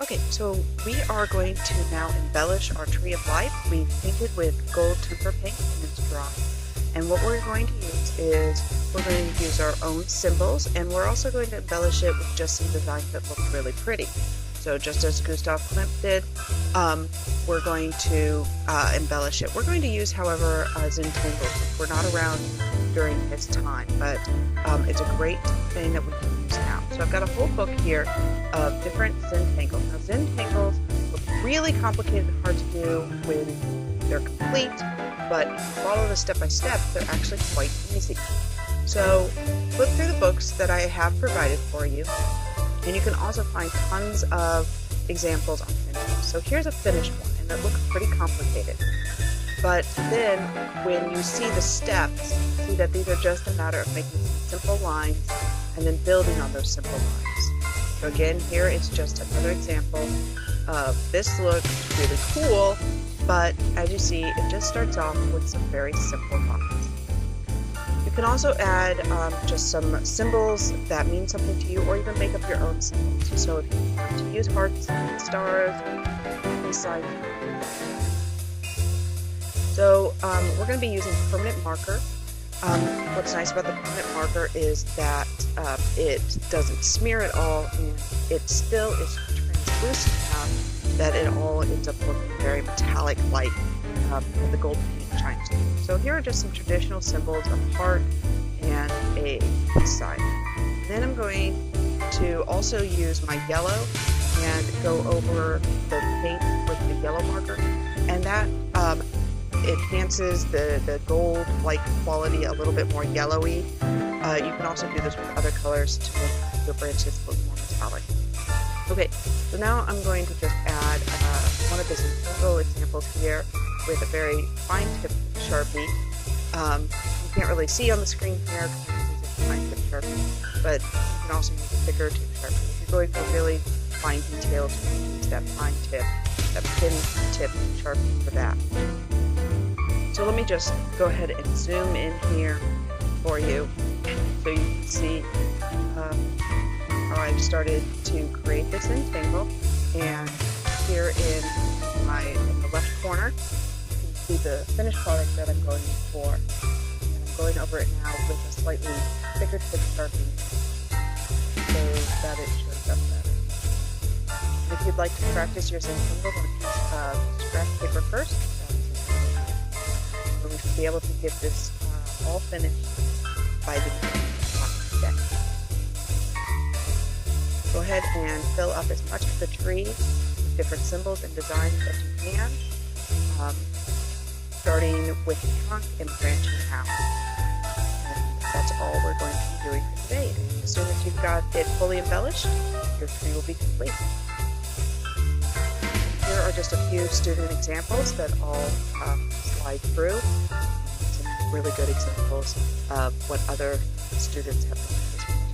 Okay, so we are going to now embellish our tree of life. We painted with gold tempera paint and it's dry. And what we're going to use is we're going to use our own symbols, and we're also going to embellish it with just some designs that look really pretty. So just as Gustav Klimt did, we're going to embellish it. We're going to use, however, Zentangle. We're not around during his time, but it's a great thing that we can use now. So I've got a whole book here of different Zentangles. Now Zentangles look really complicated and hard to do when they're complete, but if you follow the step-by-step, they're actually quite easy. So flip through the books that I have provided for you, and you can also find tons of examples on Pinterest. So here's a finished one, and it looks pretty complicated. But then when you see the steps, see that these are just a matter of making some simple lines and then building on those simple lines. So again, here it's just another example of this looks really cool, but as you see, it just starts off with some very simple lines. You can also add just some symbols that mean something to you, or even make up your own symbols. So if you want to use hearts and stars, peace signs. So we're going to be using permanent marker. What's nice about the permanent marker is that it doesn't smear at all, and it still is translucent enough that it all ends up looking very metallic-like when the gold paint shines through. So here are just some traditional symbols of a heart and a peace sign. Then I'm going to also use my yellow and go over the paint with the yellow marker, and that enhances the gold-like quality a little bit more yellowy. You can also do this with other colors to make your branches look more metallic. Okay, so now I'm going to just add one of the single examples here with a very fine-tipped Sharpie. You can't really see on the screen here because I'm using a fine-tipped Sharpie, but you can also use a thicker tip Sharpie. If you're going for really fine details, you can use that fine tip, that thin tip Sharpie for that. So let me just go ahead and zoom in here for you so you can see how I've started to create this Zentangle. And here in the left corner, you can see the finished product that I'm going for. And I'm going over it now with a slightly thicker tip Sharpie so that it shows up better. And if you'd like to practice your Zentangle on a piece of scratch paper first, we should be able to get this all finished by the day. Go ahead and fill up as much of the tree with different symbols and designs as you can, starting with the trunk and branching out. And that's all we're going to be doing for today. And as soon as you've got it fully embellished, your tree will be complete. Here are just a few student examples that all slide through. Some really good examples of what other students have done as well.